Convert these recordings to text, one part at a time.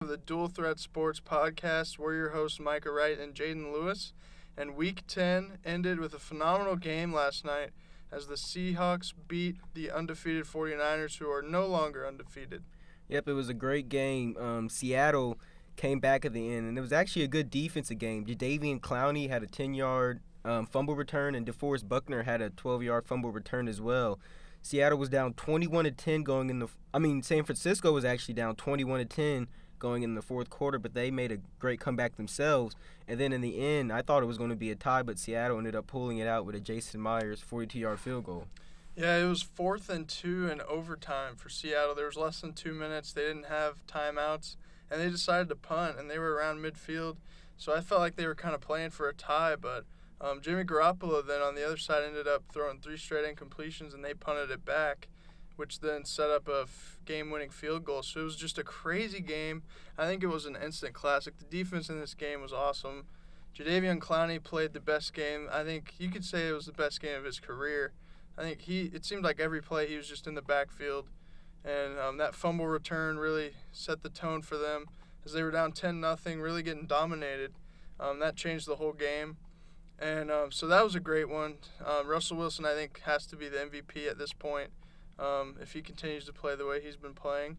The Dual Threat Sports Podcast. We're your hosts, Micah Wright and Jaden Lewis. And Week 10 ended with a phenomenal game last night as the Seahawks beat the undefeated 49ers, who are no longer undefeated. Yep, it was a great game. Seattle came back at the end, and it was actually a good defensive game. Jadeveon Clowney had a 10-yard fumble return, and DeForest Buckner had a 12-yard fumble return as well. Seattle was down 21-10 going in the. San Francisco was actually down 21-10 going in the fourth quarter, but they made a great comeback themselves. And then in the end, I thought it was going to be a tie, but Seattle ended up pulling it out with a Jason Myers 42-yard field goal. Yeah, it was 4th and 2 in overtime for Seattle. There was less than 2 minutes. They didn't have timeouts, and they decided to punt, and they were around midfield. So I felt like they were kind of playing for a tie, but Jimmy Garoppolo then on the other side ended up throwing 3 straight incompletions, and they punted it back, which then set up a game-winning field goal. So it was just a crazy game. I think it was an instant classic. The defense in this game was awesome. Jadeveon Clowney played the best game. I think you could say it was the best game of his career. I think it seemed like every play he was just in the backfield. And that fumble return really set the tone for them as they were down 10-0, really getting dominated. That changed the whole game. And so that was a great one. Russell Wilson, I think, has to be the MVP at this point if he continues to play the way he's been playing.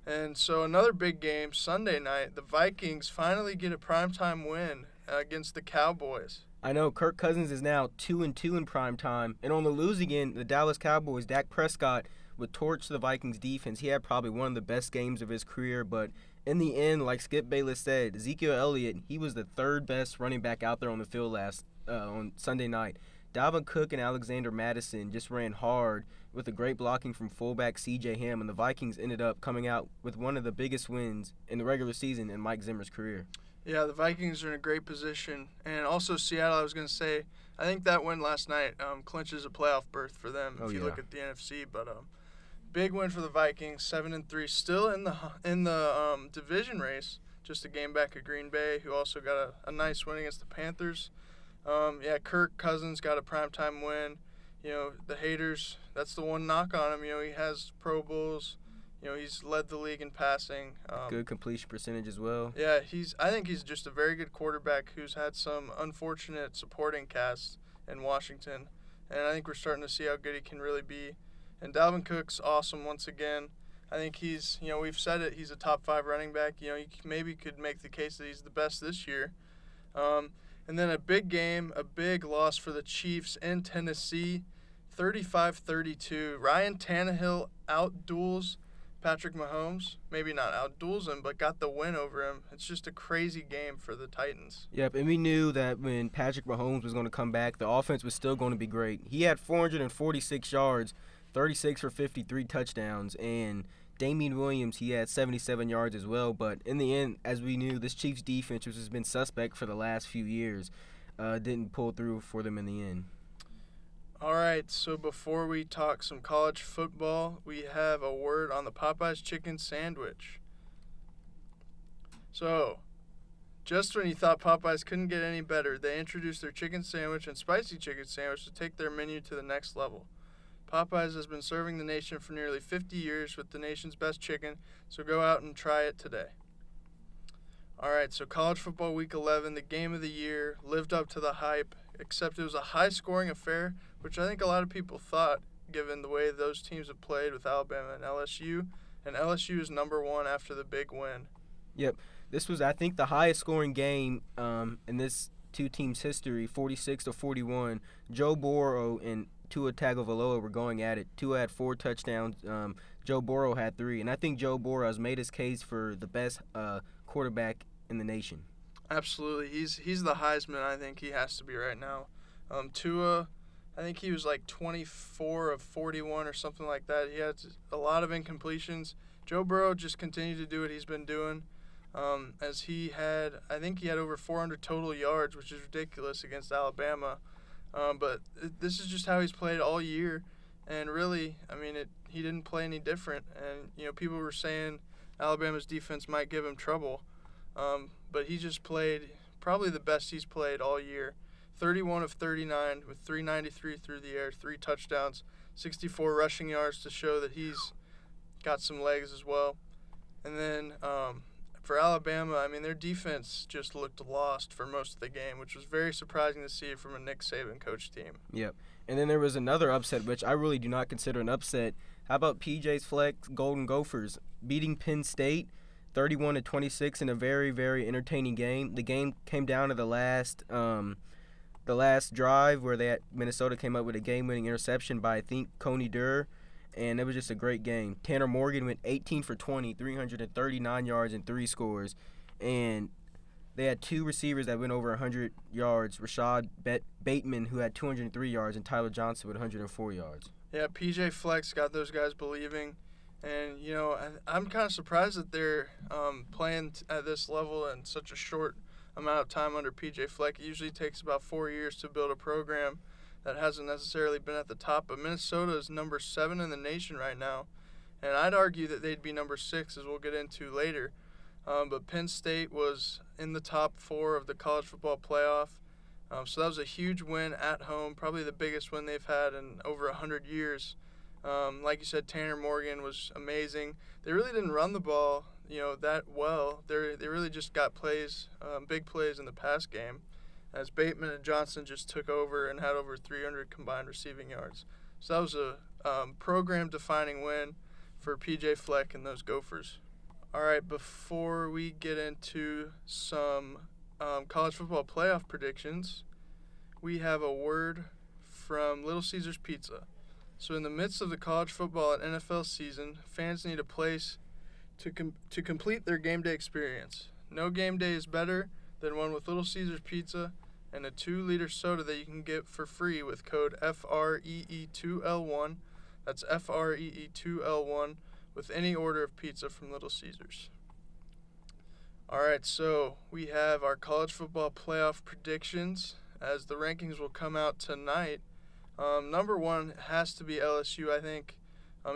And so another big game, Sunday night, the Vikings finally get a primetime win against the Cowboys. I know Kirk Cousins is now 2-2 in prime time, and on the losing end, the Dallas Cowboys, Dak Prescott would torch the Vikings defense. He had probably one of the best games of his career, but in the end, like Skip Bayless said, Ezekiel Elliott, he was the third best running back out there on the field on Sunday night. Dalvin Cook and Alexander Mattison just ran hard with a great blocking from fullback C.J. Ham, and the Vikings ended up coming out with one of the biggest wins in the regular season in Mike Zimmer's career. Yeah, the Vikings are in a great position. And also Seattle, I was going to say, I think that win last night clinches a playoff berth for them if you look at the NFC. But big win for the Vikings, 7-3, still in the division race, just a game back at Green Bay, who also got a nice win against the Panthers. Kirk Cousins got a primetime win. You know, the haters, that's the one knock on him. You know, he has Pro Bowls. You know, he's led the league in passing. Good completion percentage as well. Yeah, I think he's just a very good quarterback who's had some unfortunate supporting cast in Washington. And I think we're starting to see how good he can really be. And Dalvin Cook's awesome once again. I think he's, we've said it, he's a top 5 running back. You know, you maybe could make the case that he's the best this year. And then a big game, a big loss for the Chiefs in Tennessee, 35-32. Ryan Tannehill outduels Patrick Mahomes. Maybe not outduels him, but got the win over him. It's just a crazy game for the Titans. Yep, and we knew that when Patrick Mahomes was going to come back, the offense was still going to be great. He had 446 yards, 36 for 53 touchdowns, and Damian Williams, he had 77 yards as well. But in the end, as we knew, this Chiefs defense, which has been suspect for the last few years, didn't pull through for them in the end. All right, so before we talk some college football, we have a word on the Popeyes chicken sandwich. So, just when you thought Popeyes couldn't get any better, they introduced their chicken sandwich and spicy chicken sandwich to take their menu to the next level. Popeyes has been serving the nation for nearly 50 years with the nation's best chicken, so go out and try it today. All right, so college football week 11, the game of the year, lived up to the hype, except it was a high-scoring affair, which I think a lot of people thought, given the way those teams have played with Alabama and LSU is number 1 after the big win. Yep, this was, I think, the highest-scoring game in this two teams' history, 46-41. Joe Burrow and Tua Tagovailoa were going at it. Tua had 4 touchdowns. Joe Burrow had 3. And I think Joe Burrow has made his case for the best quarterback in the nation. Absolutely. He's the Heisman, I think he has to be right now. Tua, I think he was like 24 of 41 or something like that. He had a lot of incompletions. Joe Burrow just continued to do what he's been doing. I think he had over 400 total yards, which is ridiculous against Alabama. But this is just how he's played all year. And really, he didn't play any different. And, people were saying Alabama's defense might give him trouble. But he just played probably the best he's played all year. 31 of 39 with 393 through the air, 3 touchdowns, 64 rushing yards to show that he's got some legs as well. And then for Alabama, I mean, their defense just looked lost for most of the game, which was very surprising to see from a Nick Saban coach team. Yep. And then there was another upset, which I really do not consider an upset. How about PJ's Flex Golden Gophers beating Penn State 31-26 in a very, very entertaining game? The game came down to the last drive where Minnesota came up with a game-winning interception by, I think, Coney Durr, and it was just a great game. Tanner Morgan went 18 for 20, 339 yards and 3 scores, and they had 2 receivers that went over 100 yards, Rashad Bateman, who had 203 yards, and Tyler Johnson with 104 yards. Yeah, PJ Flex got those guys believing. And, you know, I'm kind of surprised that they're playing at this level in such a short amount of time under PJ Fleck. It usually takes about 4 years to build a program that hasn't necessarily been at the top. But Minnesota is number 7 in the nation right now. And I'd argue that they'd be number 6, as we'll get into later. But Penn State was in the top 4 of the college football playoff. So that was a huge win at home, probably the biggest win they've had in over 100 years. Like you said, Tanner Morgan was amazing. They really didn't run the ball, that well. They really just got plays, big plays in the pass game, as Bateman and Johnson just took over and had over 300 combined receiving yards. So that was a program-defining win for PJ Fleck and those Gophers. All right, before we get into some college football playoff predictions, we have a word from Little Caesars Pizza. So in the midst of the college football and NFL season, fans need a place to complete their game day experience. No game day is better than one with Little Caesars Pizza and a 2-liter soda that you can get for free with code FREE2L1. That's FREE2L1 with any order of pizza from Little Caesars. All right, so we have our college football playoff predictions as the rankings will come out tonight. Number 1 has to be LSU, I think.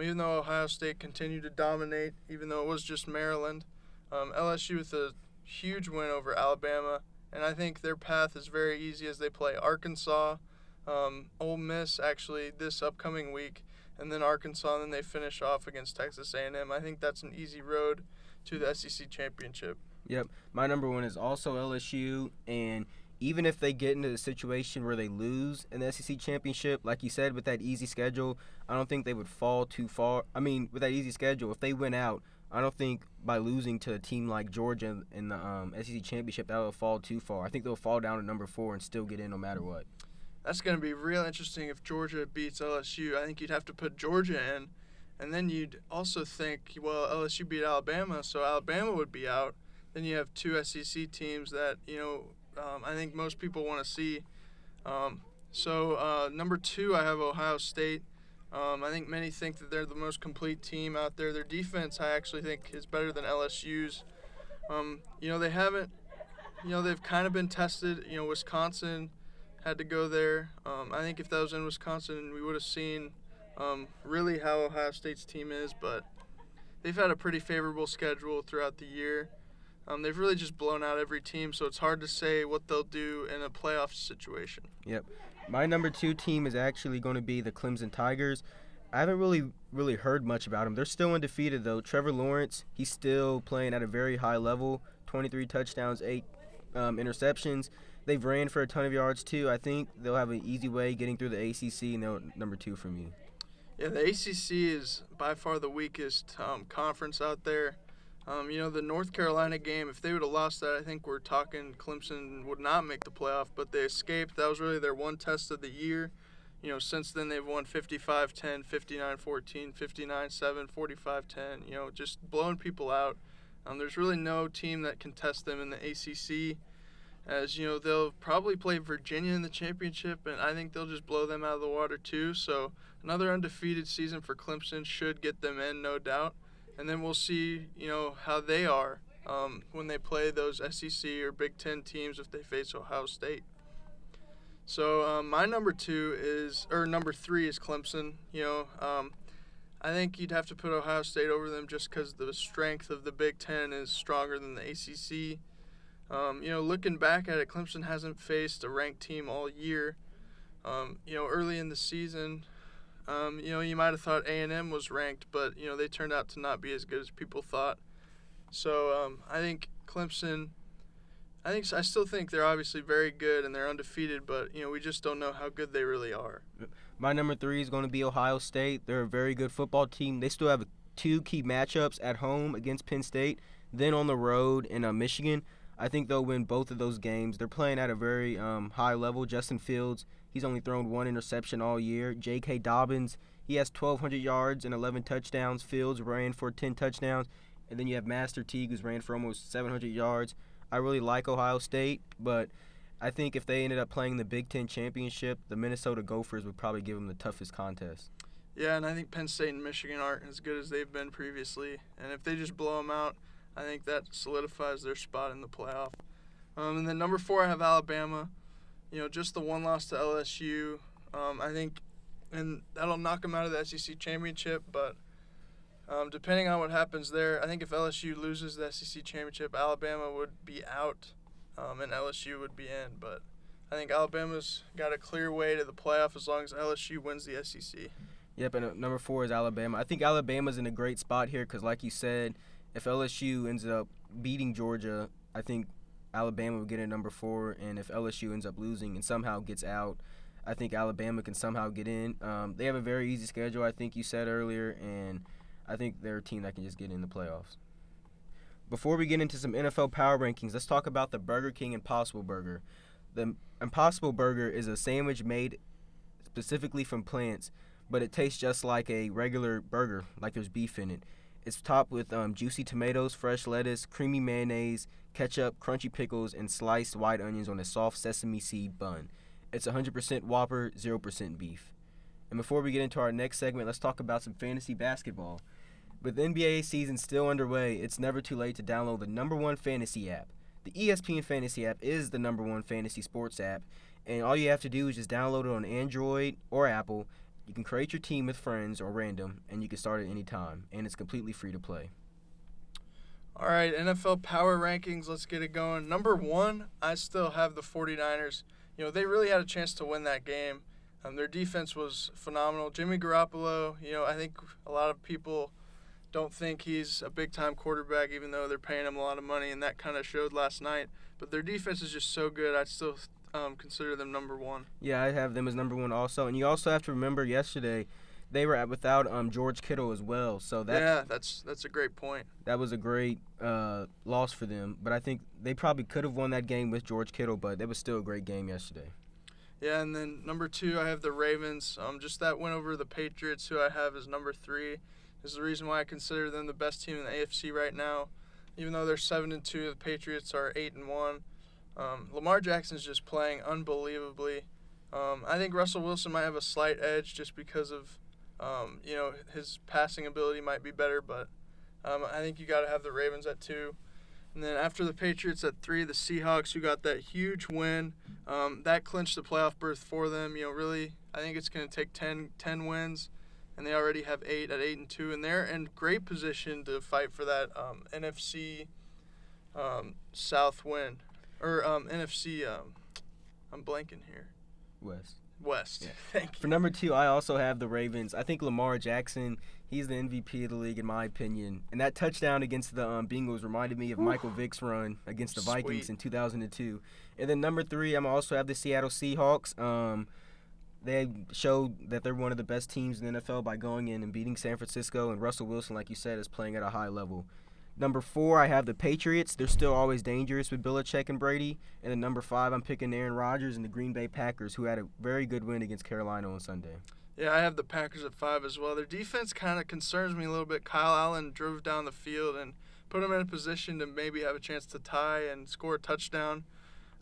Even though Ohio State continued to dominate, even though it was just Maryland, LSU with a huge win over Alabama, and I think their path is very easy as they play Arkansas, Ole Miss actually this upcoming week, and then Arkansas, and then they finish off against Texas A&M. I think that's an easy road to the SEC championship. Yep, my number 1 is also LSU, and even if they get into a situation where they lose in the SEC championship, like you said, with that easy schedule, I don't think they would fall too far. I mean, with that easy schedule, if they win out, I don't think by losing to a team like Georgia in the SEC championship, that will fall too far. I think they'll fall down to number 4 and still get in no matter what. That's going to be real interesting if Georgia beats LSU. I think you'd have to put Georgia in, and then you'd also think, well, LSU beat Alabama, so Alabama would be out. Then you have 2 SEC teams that, I think most people want to see. So number 2, I have Ohio State. I think many think that they're the most complete team out there. Their defense, I actually think, is better than LSU's. They haven't, they've kind of been tested. Wisconsin had to go there. I think if that was in Wisconsin, we would have seen really how Ohio State's team is, but they've had a pretty favorable schedule throughout the year. They've really just blown out every team, so it's hard to say what they'll do in a playoff situation. Yep. My number 2 team is actually going to be the Clemson Tigers. I haven't really heard much about them. They're still undefeated, though. Trevor Lawrence, he's still playing at a very high level, 23 touchdowns, 8 interceptions. They've ran for a ton of yards, too. I think they'll have an easy way getting through the ACC, and they're number 2 for me. Yeah, the ACC is by far the weakest conference out there. The North Carolina game, if they would have lost that, I think we're talking Clemson would not make the playoff, but they escaped. That was really their one test of the year. Since then they've won 55-10, 59-14, 59-7, 45-10, just blowing people out. There's really no team that can test them in the ACC. As, they'll probably play Virginia in the championship, and I think they'll just blow them out of the water too. So another undefeated season for Clemson should get them in, no doubt. And then we'll see, how they are when they play those SEC or Big Ten teams if they face Ohio State. So my number 3 is Clemson. I think you'd have to put Ohio State over them just because the strength of the Big Ten is stronger than the ACC. Looking back at it, Clemson hasn't faced a ranked team all year. Early in the season, you might have thought A&M was ranked, but, they turned out to not be as good as people thought. So I think Clemson, I still think they're obviously very good and they're undefeated, but we just don't know how good they really are. My number 3 is going to be Ohio State. They're a very good football team. They still have 2 key matchups at home against Penn State, then on the road in Michigan. I think they'll win both of those games. They're playing at a very high level. Justin Fields, he's only thrown 1 interception all year. J.K. Dobbins, he has 1,200 yards and 11 touchdowns. Fields ran for 10 touchdowns. And then you have Master Teague, who's ran for almost 700 yards. I really like Ohio State, but I think if they ended up playing the Big Ten championship, the Minnesota Gophers would probably give them the toughest contest. Yeah, and I think Penn State and Michigan aren't as good as they've been previously. And if they just blow them out, I think that solidifies their spot in the playoff. And then number 4, I have Alabama. Just the 1 loss to LSU. I think, and that'll knock them out of the SEC championship, but depending on what happens there, I think if LSU loses the SEC championship, Alabama would be out, and LSU would be in. But I think Alabama's got a clear way to the playoff as long as LSU wins the SEC. Yep, and number 4 is Alabama. I think Alabama's in a great spot here because, like you said, if LSU ends up beating Georgia, I think Alabama would get in number 4, and if LSU ends up losing and somehow gets out, I think Alabama can somehow get in. They have a very easy schedule, I think you said earlier, and I think they're a team that can just get in the playoffs. Before we get into some NFL power rankings, let's talk about the Burger King Impossible Burger. The Impossible Burger is a sandwich made specifically from plants, but it tastes just like a regular burger, like there's beef in it. It's topped with juicy tomatoes, fresh lettuce, creamy mayonnaise, ketchup, crunchy pickles, and sliced white onions on a soft sesame seed bun. It's 100% Whopper, 0% beef. And before we get into our next segment, let's talk about some fantasy basketball. With the NBA season still underway, it's never too late to download the #1 fantasy app. The ESPN Fantasy app is the #1 fantasy sports app, and all you have to do is just download it on Android or Apple. You can create your team with friends or random, and you can start at any time, and it's completely free to play. All right, NFL power rankings, let's get it going. Number 1, I still have the 49ers. They really had a chance to win that game. Their defense was phenomenal. Jimmy Garoppolo, I think a lot of people don't think he's a big-time quarterback, even though they're paying him a lot of money, and that kind of showed last night. But their defense is just so good, I'd still consider them number 1. Yeah, I have them as number 1 also. And you also have to remember yesterday they were without George Kittle as well. So that's a great point. That was a great loss for them. But I think they probably could have won that game with George Kittle, but it was still a great game yesterday. Yeah, and then number 2, I have the Ravens. Just that win over the Patriots, who I have as number 3, is the reason why I consider them the best team in the AFC right now. Even though they're 7-2, the Patriots are 8-1. Lamar Jackson's just playing unbelievably. I think Russell Wilson might have a slight edge just because of, his passing ability might be better, but I think you got to have the Ravens at 2. And then after the Patriots at 3, the Seahawks, who got that huge win. That clinched the playoff berth for them. Really, I think it's going to take 10 wins, and they already have 8 at 8-2, and they're in great position to fight for that NFC South win. Or NFC, I'm blanking here. West. Yeah. Thank you. For number 2, I also have the Ravens. I think Lamar Jackson, he's the MVP of the league in my opinion. And that touchdown against the Bengals reminded me of Michael Vick's run against the Vikings in 2002. And then number 3, I'm also have the Seattle Seahawks. They showed that they're one of the best teams in the NFL by going in and beating San Francisco. And Russell Wilson, like you said, is playing at a high level. Number 4, I have the Patriots. They're still always dangerous with Belichick and Brady. And then number 5, I'm picking Aaron Rodgers and the Green Bay Packers, who had a very good win against Carolina on Sunday. Yeah, I have the Packers at 5 as well. Their defense kind of concerns me a little bit. Kyle Allen drove down the field and put them in a position to maybe have a chance to tie and score a touchdown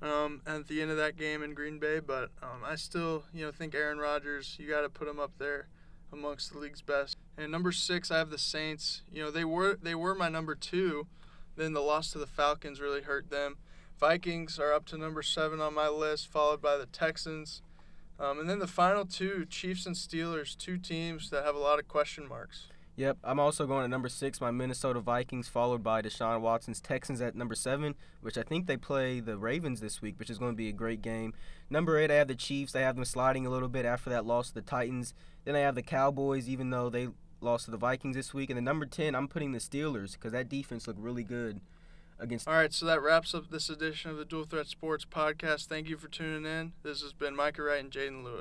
at the end of that game in Green Bay. But I still, think Aaron Rodgers, you got to put him up there amongst the league's best. And number 6, I have the Saints. They were my number 2. Then the loss to the Falcons really hurt them. Vikings are up to number 7 on my list, followed by the Texans. And then the final 2, Chiefs and Steelers, 2 teams that have a lot of question marks. Yep, I'm also going to number 6, my Minnesota Vikings, followed by Deshaun Watson's Texans at number 7, which I think they play the Ravens this week, which is going to be a great game. Number 8, I have the Chiefs. I have them sliding a little bit after that loss to the Titans. Then I have the Cowboys, even though they lost to the Vikings this week. And then number 10, I'm putting the Steelers because that defense looked really good against. All right, so that wraps up this edition of the Dual Threat Sports Podcast. Thank you for tuning in. This has been Micah Wright and Jaden Lewis.